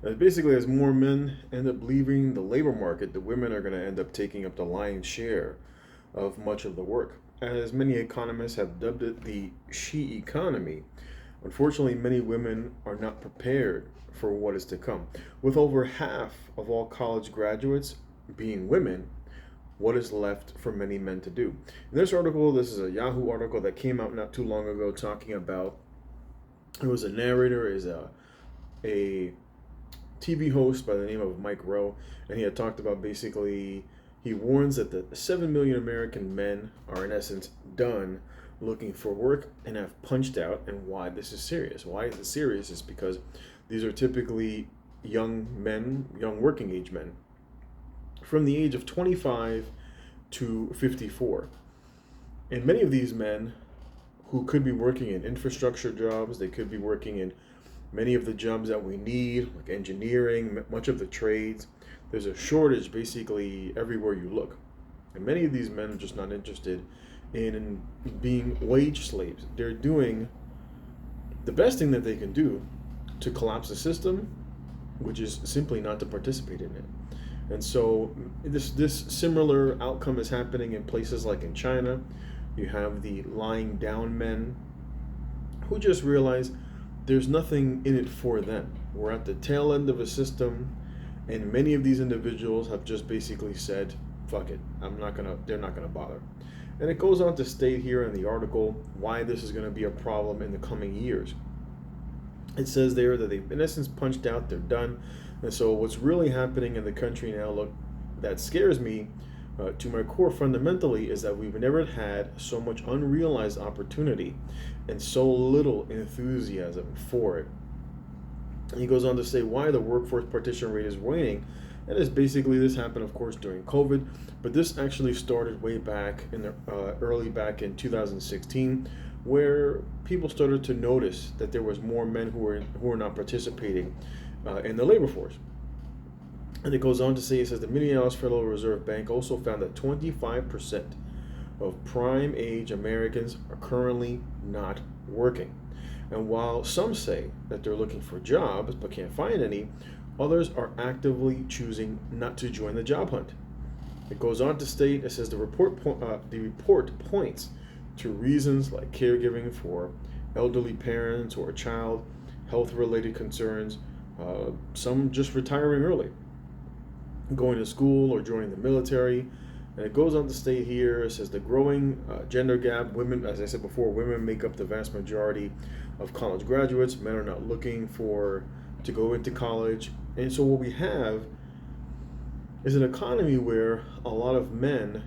Basically, as more men end up leaving the labor market, the women are going to end up taking up the lion's share of much of the work. As many economists have dubbed it the she economy, unfortunately, many women are not prepared for what is to come. With over half of all college graduates being women, what is left for many men to do? In this article, this is a Yahoo article that came out not too long ago talking about it was a narrator, is a TV host by the name of Mike Rowe, and he had talked about basically he warns that the 7 million American men are in essence done looking for work and have punched out. And why this is serious? Why is it serious? Is because these are typically young men, young working age men, from the age of 25 to 54. And many of these men who could be working in infrastructure jobs, they could be working in many of the jobs that we need, like engineering, much of the trades. There's a shortage basically everywhere you look. And many of these men are just not interested in being wage slaves. They're doing the best thing that they can do to collapse the system, which is simply not to participate in it. And so this similar outcome is happening in places like in China. You have the lying down men who just realize there's nothing in it for them. We're at the tail end of a system, and many of these individuals have just basically said, "Fuck it, they're not gonna bother." And it goes on to state here in the article why this is going to be a problem in the coming years. It says there that they've in essence punched out, they're done. And so what's really happening in the country now, look, that scares me to my core fundamentally is that we've never had so much unrealized opportunity and so little enthusiasm for it. And he goes on to say why the workforce participation rate is waning. And it's basically this happened, of course, during COVID, but this actually started way back in the early back in 2016, where people started to notice that there was more men who were not participating in the labor force. And it goes on to say, it says the Minneapolis Federal Reserve Bank also found that 25% of prime age Americans are currently not working. And while some say that they're looking for jobs but can't find any, others are actively choosing not to join the job hunt. It goes on to state, it says the report points to reasons like caregiving for elderly parents or a child, health-related concerns, some just retiring early, going to school or joining the military. And it goes on to state here, it says the growing gender gap, women, as I said before, women make up the vast majority of college graduates. Men are not looking to go into college. And so what we have is an economy where a lot of men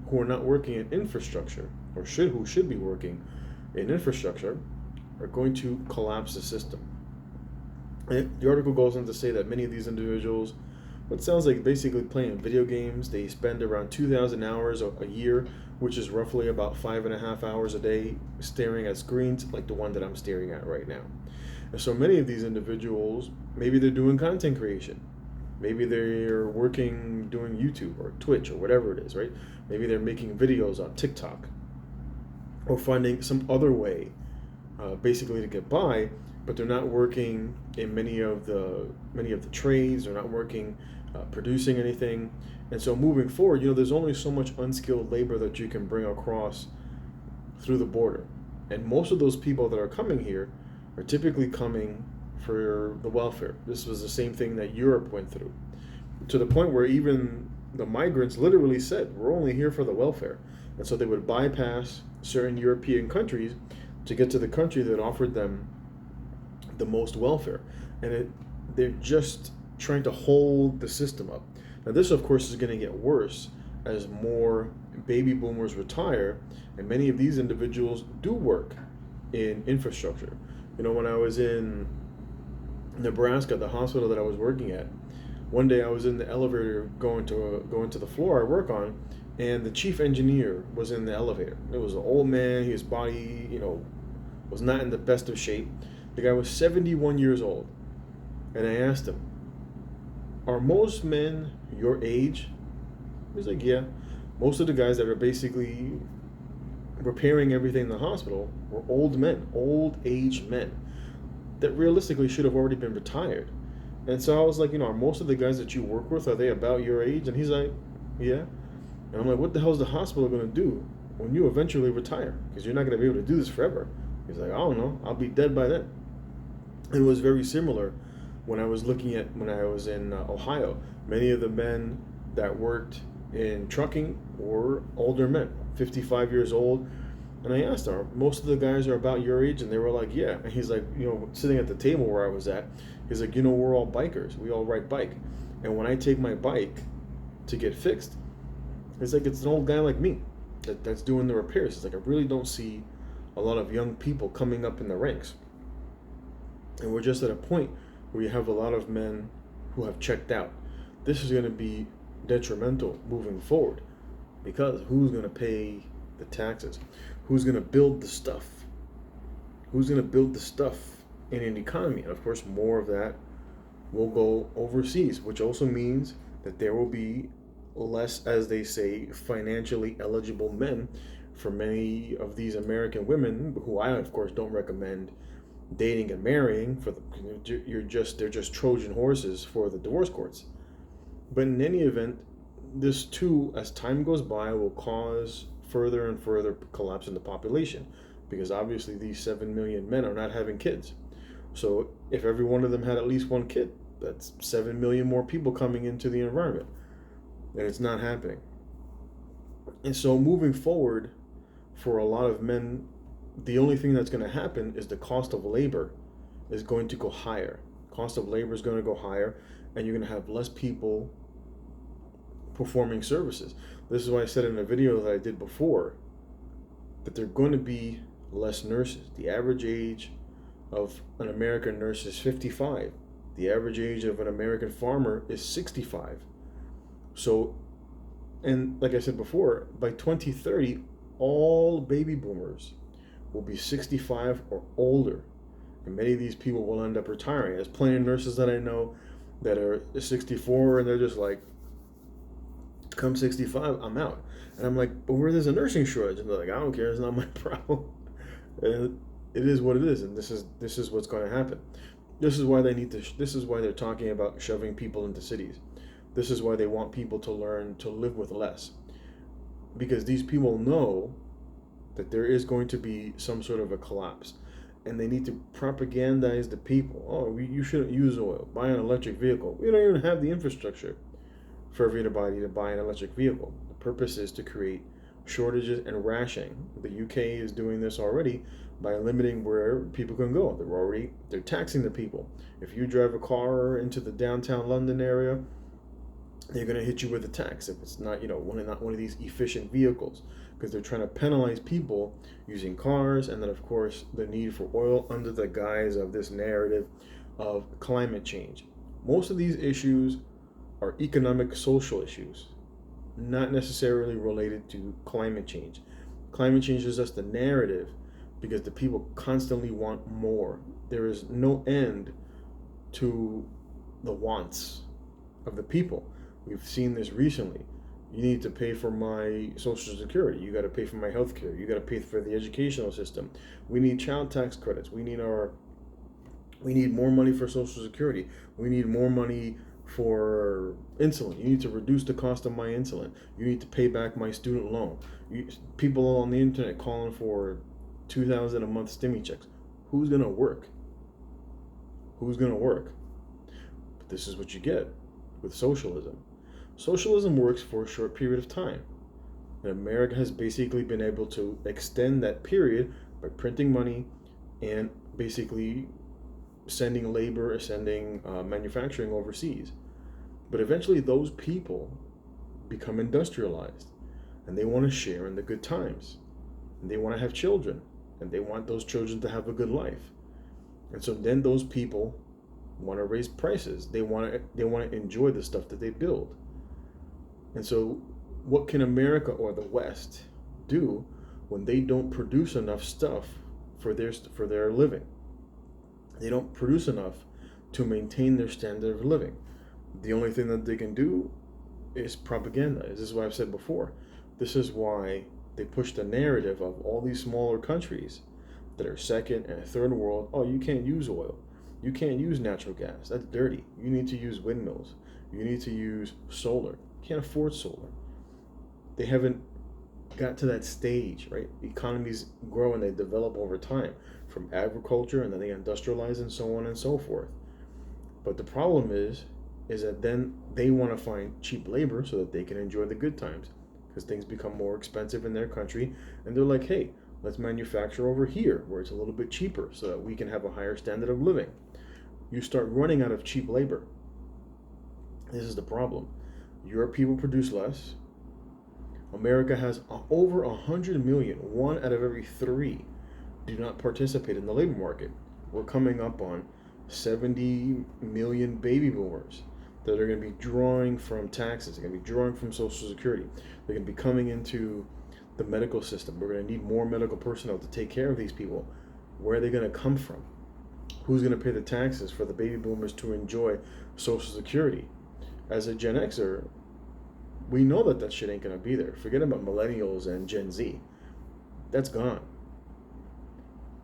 who are not working in infrastructure, or who should be working in infrastructure, are going to collapse the system. And the article goes on to say that many of these individuals, what sounds like basically playing video games, they spend around 2,000 hours a year, which is roughly about 5.5 hours a day staring at screens like the one that I'm staring at right now. And so many of these individuals, maybe they're doing content creation. Maybe they're working doing YouTube or Twitch or whatever it is, right? Maybe they're making videos on TikTok or finding some other way basically to get by, but they're not working in many of the trades. They're not working producing anything. And so moving forward, there's only so much unskilled labor that you can bring across through the border. And most of those people that are coming here are typically coming for the welfare. This was the same thing that Europe went through, to the point where even the migrants literally said, we're only here for the welfare. And so they would bypass certain European countries to get to the country that offered them the most welfare. And they're just trying to hold the system up. Now, this, of course, is going to get worse as more baby boomers retire, and many of these individuals do work in infrastructure. When I was in Nebraska, the hospital that I was working at, one day I was in the elevator going to the floor I work on, and the chief engineer was in the elevator. It was an old man. His body, was not in the best of shape. The guy was 71 years old, and I asked him, "Are most men your age?" He's like, "Yeah." Most of the guys that are basically repairing everything in the hospital were old men, old age men that realistically should have already been retired. And so I was like, are most of the guys that you work with, are they about your age? And he's like, yeah. And I'm like, what the hell is the hospital going to do when you eventually retire? Because you're not going to be able to do this forever. He's like, I don't know. I'll be dead by then. It was very similar when I was when I was in Ohio. Many of the men that worked in trucking were older men, 55 years old. And I asked them, most of the guys are about your age? And they were like, yeah. And he's like, sitting at the table where I was at, he's like, we're all bikers. We all ride bike. And when I take my bike to get fixed, it's like it's an old guy like me that's doing the repairs. It's like I really don't see a lot of young people coming up in the ranks. And we're just at a point where you have a lot of men who have checked out. This is going to be detrimental moving forward, because who's going to pay the taxes? Who's going to build the stuff? Who's going to build the stuff in an economy? And of course, more of that will go overseas, which also means that there will be less, as they say, financially eligible men for many of these American women, who I, of course, don't recommend dating and marrying. They're just Trojan horses for the divorce courts. But in any event, this too, as time goes by, will cause further and further collapse in the population, because obviously these 7 million men are not having kids. So if every one of them had at least one kid, that's 7 million more people coming into the environment, and it's not happening. And so moving forward, for a lot of men, the only thing that's going to happen is the cost of labor is going to go higher. Cost of labor is going to go higher, and you're going to have less people performing services. This is why I said in a video that I did before that there are going to be less nurses. The average age of an American nurse is 55. The average age of an American farmer is 65. So, and like I said before, by 2030, all baby boomers will be 65 or older. And many of these people will end up retiring. There's plenty of nurses that I know that are 64 and they're just like, come 65, I'm out. And I'm like, but where there's a nursing shortage? And they're like, I don't care, it's not my problem. And it is what it is, and this is what's going to happen. This is why this is why they're talking about shoving people into cities. This is why they want people to learn to live with less. Because these people know that there is going to be some sort of a collapse. And they need to propagandize the people. Oh, you shouldn't use oil. Buy an electric vehicle. We don't even have the infrastructure for everybody to buy an electric vehicle. The purpose is to create shortages and rationing. The UK is doing this already by limiting where people can go. They're taxing the people. If you drive a car into the downtown London area, they're going to hit you with a tax if it's not one of these efficient vehicles, because they're trying to penalize people using cars, and then of course the need for oil under the guise of this narrative of climate change. Most of these issues are economic, social issues, not necessarily related to climate change. Climate change is just a narrative because the people constantly want more. There is no end to the wants of the people. We've seen this recently. You need to pay for my Social Security. You got to pay for my health care. You got to pay for the educational system. We need child tax credits. We need more money for Social Security. We need more money for insulin. You need to reduce the cost of my insulin. You need to pay back my student loan. People on the internet calling for $2,000 a month stimmy checks. Who's gonna work? Who's gonna work? But this is what you get with socialism. Socialism works for a short period of time. And America has basically been able to extend that period by printing money and basically sending labor, sending manufacturing overseas. But eventually those people become industrialized, and they want to share in the good times, and they want to have children, and they want those children to have a good life. And so then those people want to raise prices. They want to enjoy the stuff that they build. And so what can America or the West do when they don't produce enough stuff for their living? They don't produce enough to maintain their standard of living. The only thing that they can do is propaganda. This is what I've said before. This is why they push the narrative of all these smaller countries that are second and third world. Oh, you can't use oil. You can't use natural gas. That's dirty. You need to use windmills. You need to use solar. You can't afford solar. They haven't got to that stage, right? Economies grow and they develop over time from agriculture, and then they industrialize and so on and so forth. But the problem is that then they want to find cheap labor so that they can enjoy the good times, because things become more expensive in their country, and they're like, hey, let's manufacture over here where it's a little bit cheaper so that we can have a higher standard of living. You start running out of cheap labor. This is the problem. Europe people produce less. America has over 100 million. 1 out of every 3 do not participate in the labor market. We're coming up on 70 million baby boomers that are going to be drawing from taxes. They're going to be drawing from Social Security. They're going to be coming into the medical system. We're going to need more medical personnel to take care of these people. Where are they going to come from? Who's going to pay the taxes for the baby boomers to enjoy Social Security? As a Gen Xer, we know that shit ain't going to be there. Forget about millennials and Gen Z. That's gone.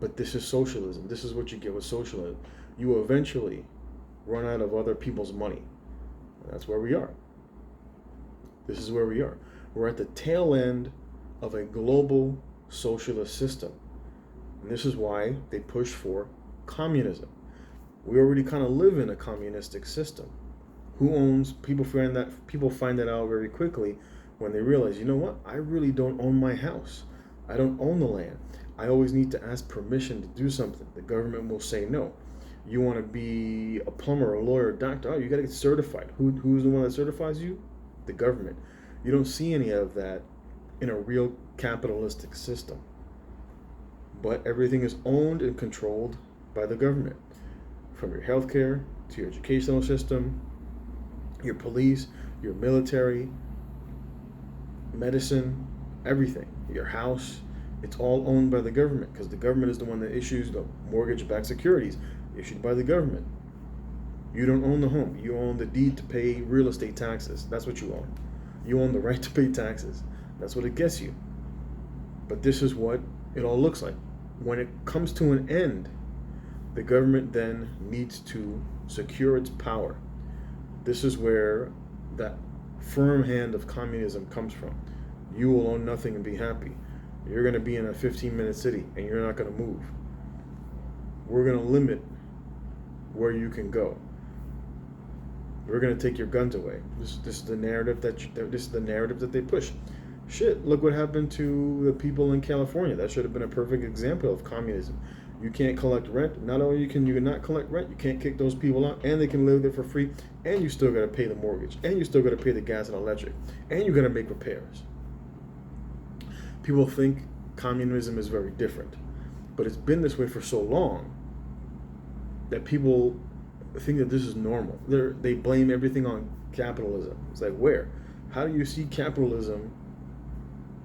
But this is socialism. This is what you get with socialism. You eventually run out of other people's money. That's where we are. This is where we are. We're at the tail end of a global socialist system. And this is why they push for communism. We already kind of live in a communistic system. Who owns? People find that out very quickly when they realize, you know what? I really don't own my house. I don't own the land. I always need to ask permission to do something. The government will say no. You want to be a plumber, a lawyer, a doctor? Oh, you got to get certified. Who's the one that certifies you? The government. You don't see any of that in a real capitalistic system. But everything is owned and controlled by the government. From your healthcare to your educational system, your police, your military, medicine, everything, your house, it's all owned by the government, because the government is the one that issues the mortgage-backed securities issued by the government. You don't own the home. You own the deed to pay real estate taxes. That's what you own. You own the right to pay taxes. That's what it gets you. But this is what it all looks like. When it comes to an end, the government then needs to secure its power. This is where that firm hand of communism comes from. You will own nothing and be happy. You're going to be in a 15-minute city and you're not going to move. We're going to limit where you can go. We're going to take your guns away. This is the narrative that they push. Shit, look what happened to the people in California. That should have been a perfect example of communism. You can't collect rent. Not only can you not collect rent, you can't kick those people out, and they can live there for free, and you still got to pay the mortgage, and you still got to pay the gas and electric, and you got to make repairs. People think communism is very different, but it's been this way for so long that people think that this is normal. They blame everything on capitalism. It's like, where? How do you see capitalism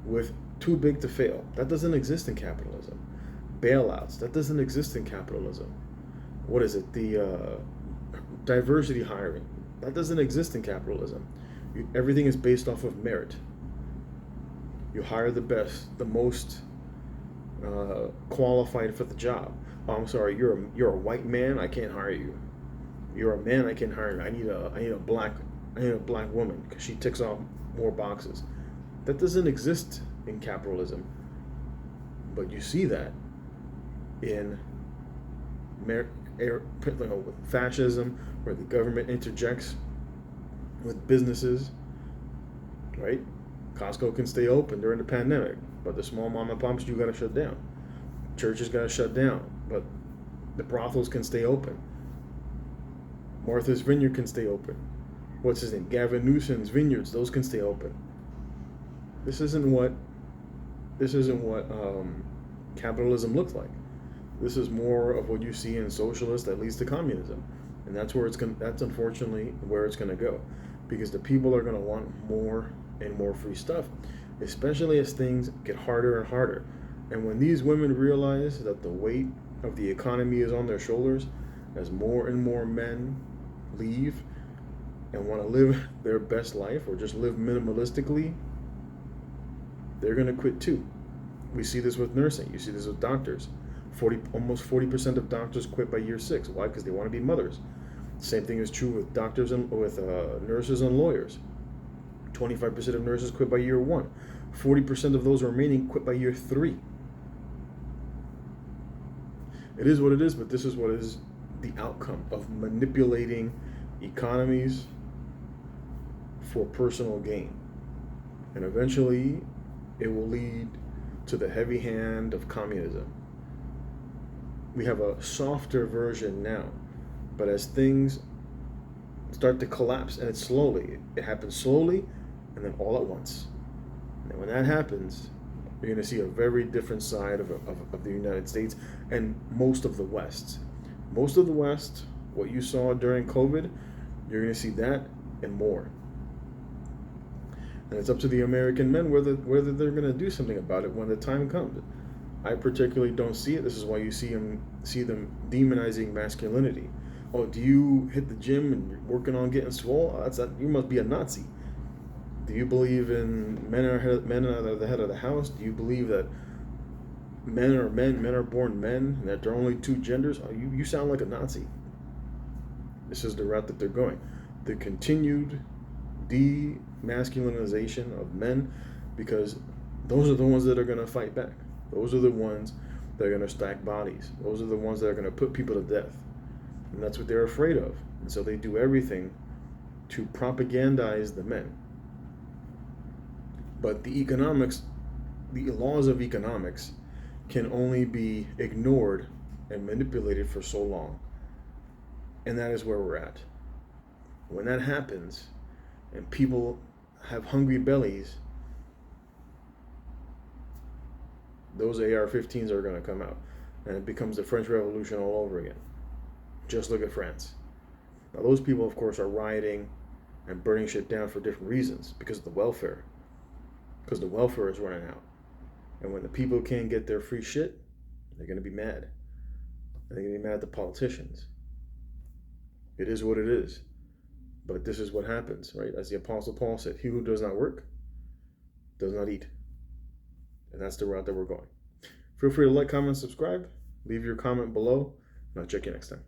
with too big to fail? That doesn't exist in capitalism. Bailouts, that doesn't exist in capitalism. What is it? The diversity hiring, that doesn't exist in capitalism. Everything is based off of merit. You hire the best, the most qualified for the job. Oh, I'm sorry, you're a white man, I can't hire you. You're a man, I can't hire you. I need a black woman because she ticks off more boxes. That doesn't exist in capitalism. But you see that in fascism, where the government interjects with businesses, right? Costco can stay open during the pandemic, but the small mom and pops, you got to shut down. Churches got to shut down, but the brothels can stay open. Martha's Vineyard can stay open. What's his name? Gavin Newsom's vineyards, those can stay open. This isn't what capitalism looks like. This is more of what you see in socialist that leads to communism, and that's unfortunately where it's going to go, because the people are going to want more and more free stuff, especially as things get harder and harder. And when these women realize that the weight of the economy is on their shoulders, as more and more men leave and want to live their best life or just live minimalistically, they're going to quit too. We see this with nursing. You see this with doctors. Almost 40% of doctors quit by year 6. Why? Because they want to be mothers. Same thing is true with doctors and with nurses and lawyers. 25% of nurses quit by year 1. 40% of those remaining quit by year 3. It is what it is, but this is what is the outcome of manipulating economies for personal gain. And eventually, it will lead to the heavy hand of communism. We have a softer version now, but as things start to collapse, and it happens slowly and then all at once. And when that happens, you're going to see a very different side of the United States and most of the West. Most of the West, what you saw during COVID, you're going to see that and more. And it's up to the American men whether they're going to do something about it when the time comes. I particularly don't see it. This is why you see them demonizing masculinity. Oh, do you hit the gym and you're working on getting swole? You must be a Nazi. Do you believe in men are the head of the house? Do you believe that men are born men, and that there are only 2 genders? Oh, you sound like a Nazi. This is the route that they're going. The continued demasculinization of men, because those are the ones that are going to fight back. Those are the ones that are going to stack bodies. Those are the ones that are going to put people to death. And that's what they're afraid of. And so they do everything to propagandize the men. But the laws of economics can only be ignored and manipulated for so long. And that is where we're at. When that happens and people have hungry bellies, those AR-15s are going to come out. And it becomes the French Revolution all over again. Just look at France. Now, those people, of course, are rioting and burning shit down for different reasons, because of the welfare. Because the welfare is running out. And when the people can't get their free shit, they're going to be mad. And they're going to be mad at the politicians. It is what it is. But this is what happens, right? As the Apostle Paul said, he who does not work does not eat. And that's the route that we're going. Feel free to like, comment, subscribe. Leave your comment below, and I'll check you next time.